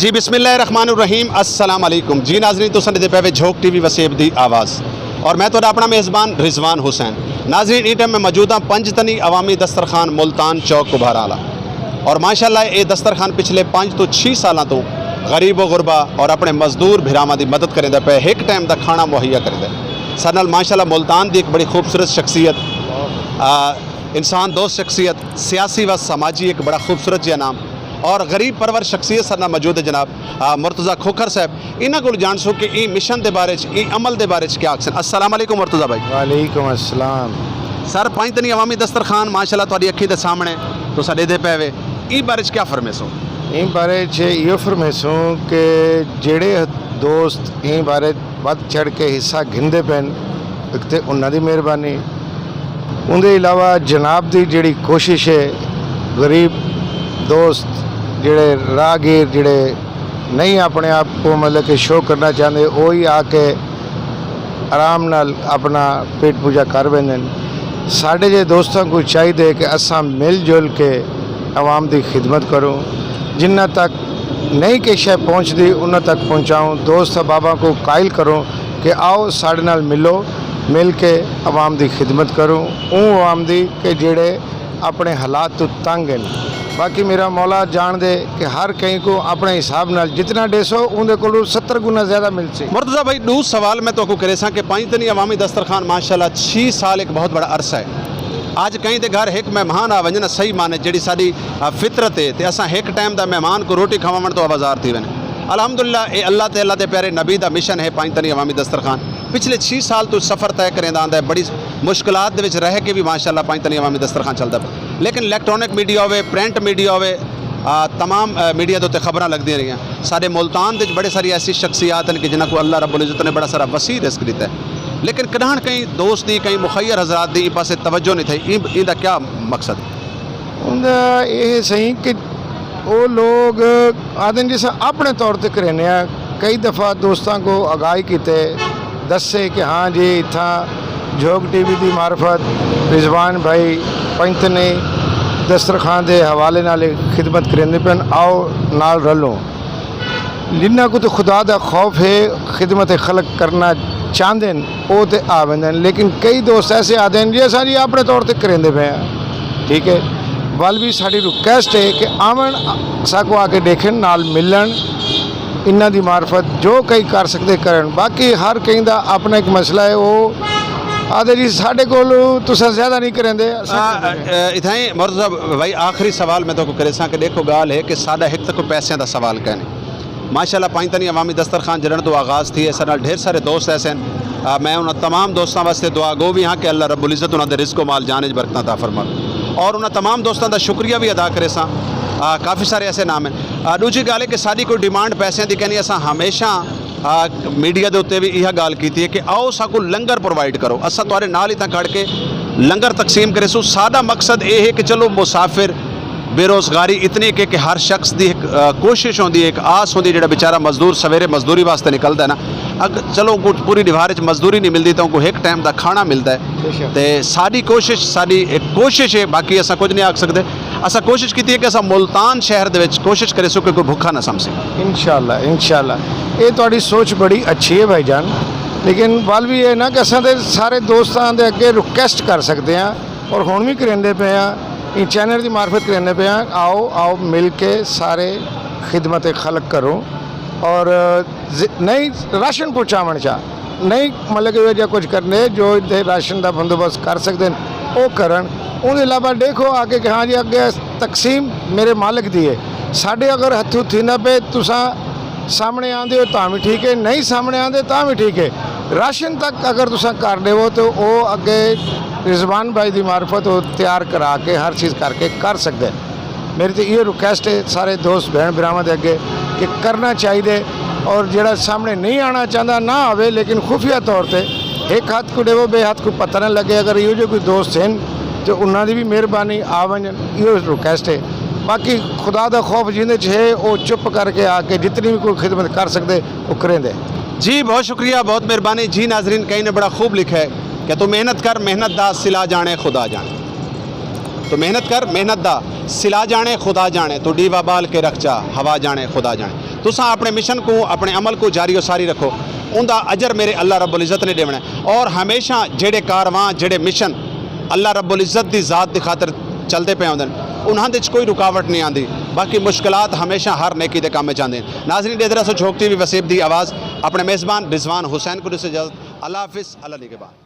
जी बिस्मिल्लाहिर्रहमानिर्रहीम अस्सलाम वालेकुम जी नाज़रीन तो संदे पे झोंक टीवी वसेब दी आवाज़ और मैं तो अपना मेज़बान रिजवान हुसैन। नाज़रीन इस टाइम में मौजूदा पंजतनी अवामी दस्तरखान मुल्तान चौक कुभाराला और माशाल्लाह ये दस्तरखान पिछले 5 तो 6 सालों तो गरीब व गुरबा और अपने मजदूर भिरावां दी मदद करेंदा पे एक टाइम का खाना मुहैया करेंदा। साडे नाल माशाल्लाह मुल्तान की एक बड़ी खूबसूरत शख्सियत इंसान दोस्त शख्सियत सियासी व समाजी एक बड़ा खूबसूरत जिहा नाम और गरीब परवर शख्सियत सर मौजूद है जनाब मुर्तज़ा खोखर साहब। इन्हां कोल जान सो कि ई मिशन के बारे ई अमल के बारे क्या आखन। अस्सलाम वालेकुम मुर्तज़ा भाई। वालेकुम अस्सलाम सर पंजतनी अवामी दस्तरखान माशाल्लाह तुहाडी अखी के सामने तो साडे दे पे वे ई बारे क्या फरमेसो? इन बारे यो फरमेसो कि जेड़े दोस्त इन बारे वध चढ़ के हिस्सा गिनते पैन एक तो उन्हां दी मेहरबानी, उनके अलावा जनाब की जिहड़ी कोशिश है गरीब दोस्त जिहड़े राहगीर जिहड़े नहीं अपने आप को मतलब कि शो करना चाहते वही आके आराम नाल अपना पेट पूजा कर वेंदे। साढ़े जे दोस्तों को चाहिए कि असा मिल जुल के आवाम की खिदमत करूँ, जिन्ना तक नहीं कि शय पहुँचती उन्ना तक पहुँचाऊँ। दोस्त बाबा को कायल करूँ कि आओ साढ़े नाल मिलो, मिल के आवाम की खिदमत करूँ वो आवाम की कि जेड़े अपने हालात तो तंग हैं। बाकी मेरा मौला जान दे कि हर कहीं को अपने हिसाब नाल जितना डेसो उनके को 70 गुना ज़्यादा मिल से। मुर्तज़ा भाई दूसरा सवाल मैं तो करे सा कि पंजतनी अवामी दस्तरखान माशाल्लाह 6 साल एक बहुत बड़ा अरसा है। आज कहीं के घर एक मेहमान आ वजना सही माने जी साड़ी फितरत है तो असा एक टाइम का मेहमान को रोटी खवावन तो आवाज़ार थी वने। अल्हम्दुलिल्लाह ये अल्लाह ते अल्लाह के प्यारे नबी का मिशन है पंजतनी अवामी दस्तरखान। पिछले 6 साल तो सफ़र तय करेंदा आंदा है, बड़ी मुश्किलात दे विच रह के भी माशाल्लाह पंजतनी अवामी दस्तरखान चलता है। लेकिन इलैक्ट्रॉनिक मीडिया होवे प्रिंट मीडिया होवे तमाम मीडिया के उत्ते खबरां लगदियां रहियां। साडे मुल्तान दे बड़े सारी ऐसी शख्सियात हैं कि जिन्हां को अल्लाह रब्बुल इज़्ज़त ने बड़ा सारा वसी रिस्क दिता है, लेकिन कदां कहीं दोस्त दी कहीं मुखैर हज़रात दी पासे तवज्जो नहीं थी। इनका क्या मकसद? उनका ये सही कि वो लोग आदन जिस अपने तौर पर करेने कई दफ़ा दोस्तों को आगाही किते दसे कि हाँ जी इतना झोंक टीवी की मार्फत रिजवान भाई पंजतनी दस्तरखान के हवाले नाल खिदमत करेंदे पैन, आओ नाल रलो। जिन्ना को तो खुदा का खौफ है खिदमत खलक करना चाहते हैं वो तो आ वेंदे, लेकिन कई दोस्त ऐसे आते हैं जी सारी अपने तौर पर करेंदे पे हैं। ठीक है, वाल भी साड़ी रिक्वेस्ट है कि आवन साको आके देखें नाल मिलन इन्हां दी मार्फत जो कई कर सकते करन। बाकी हर कहीं का अपना एक मसला है वो आदे जी साढ़े को तुसा ज़्यादा नहीं करेंदे। इतना ही मुर्तज़ा भाई आखिरी सवाल मैं तो करे सा कि देखो गाल है कि साडा एक तक पैसों का सवाल कहने माशाल्लाह पंजतनी अवामी दस्तरखान जड़न तो आगाज़ थी इस नाल ढेर सारे दोस्त ऐसे हैं। मैं उन्होंने तमाम दोस्तों वास्ते दुआ गो भी हाँ कि अल्लाह रब्बुल इज़्ज़त उन्होंने रिज़्क़ माल जान बरकत अता फरमा और उन्होंने तमाम दोस्तों का शुक्रिया भी अदा करे सा। काफ़ी सारे ऐसे नाम हैं। दूजी गल है कि साड़ी कोई डिमांड पैसों की कहनी असा हमेशा मीडिया के उत्ते भी यह गल की है कि आओ साकू लंगर प्रोवाइड करो, असा तुहाडे नाल ही खड़ के लंगर तकसीम करे सो। साडा मकसद ये है कि चलो मुसाफिर बेरोज़गारी इतनी कि हर शख्स की एक कोशिश होती है, एक आस होती है जो बेचारा मजदूर सवेरे मजदूरी वास्ते निकलता है ना, अगर चलो उनको पूरी दिहाड़ी मजदूरी नहीं मिलती तो उनको एक टाइम का खाना मिलता है। तो साड़ी कोशिश साड़ी एक कोशिश है, बाकी असा कुछ नहीं आख सकते। असा कोशिश की है कि असा मुल्तान शहर दे विच कोशिश करे सो कि कोई भुखा ना समझे। इंशाअल्लाह इंशाअल्लाह ये तुहाडी सोच बड़ी अच्छी है भाईजान, लेकिन वाल भी है ना कि असां दे सारे दोस्तों के अगे रिक्वेस्ट कर सकते हैं और हुण भी करेंदे पे हैं इन चैनल की मार्फत करेंदे पे हैं। आओ आओ मिल के सारे खिदमत खलक करो और नहीं राशन पहुँचावन चाह नहीं मतलब कि वजह कुछ करने जो राशन का बंदोबस्त कर सकते हैं वो करन। उनके अलावा देखो आके कि हाँ जी अगे तकसीम मेरे मालिक दी है, साढ़े अगर हथों थी ना पे तुसा सामने आते हो तो भी ठीक है, नहीं सामने आते तो भी ठीक है। राशन तक अगर तुसा कर देवो तो वो अगे रिजवान भाई की मार्फत वो तैयार करा के हर चीज़ करके कर सकते हैं। मेरी तो ये रिक्वेस्ट है सारे दोस्त भैन भरावां दे अगे कि करना चाहिए और जोड़ा सामने नहीं आना चाहता ना आवे, लेकिन खुफिया तौर पर एक हाथ को देवो बे हाथ को पता ना लगे। अगर यो जो कोई दोस्त हैं तो उन्होंने भी मेहरबानी आ वजन, यो रिक्वेस्ट है। बाकी खुदा का खौफ जिंदे है वो चुप करके आके जितनी भी कोई खिदमत कर सकते वो करेंदे। जी बहुत शुक्रिया बहुत मेहरबानी। जी नाजरीन कहीं ने बड़ा खूब लिखा है कि तू मेहनत कर मेहनत दा सिला जाने खुदा जाने, तो मेहनत कर मेहनत दा सिला जाने खुदा जाने, तो डीवा बाल के रख जा हवा जाने खुदा जाने। तुसां अपने मिशन को अपने अमल को जारी सारी रखो, उनका अजर मेरे अल्लाह रब्बुल इज़्ज़त ने देना है। और हमेशा जेड़े कारवां जेड़े मिशन अल्लाह रब्बुल इज़्ज़त की ज़ात की खातर चलते पे होंदे उन्हां कोई रुकावट नहीं आती। बाकी मुश्किलात हमेशा हर नेकी के काम में आते हैं। नाज़रीन डेदरा से छोकती हुई वसीब दी आवाज़ अपने मेज़बान रिजवान हुसैन को इजाज़त। अल्लाह हाफिज़, अल्लाह निगहबान।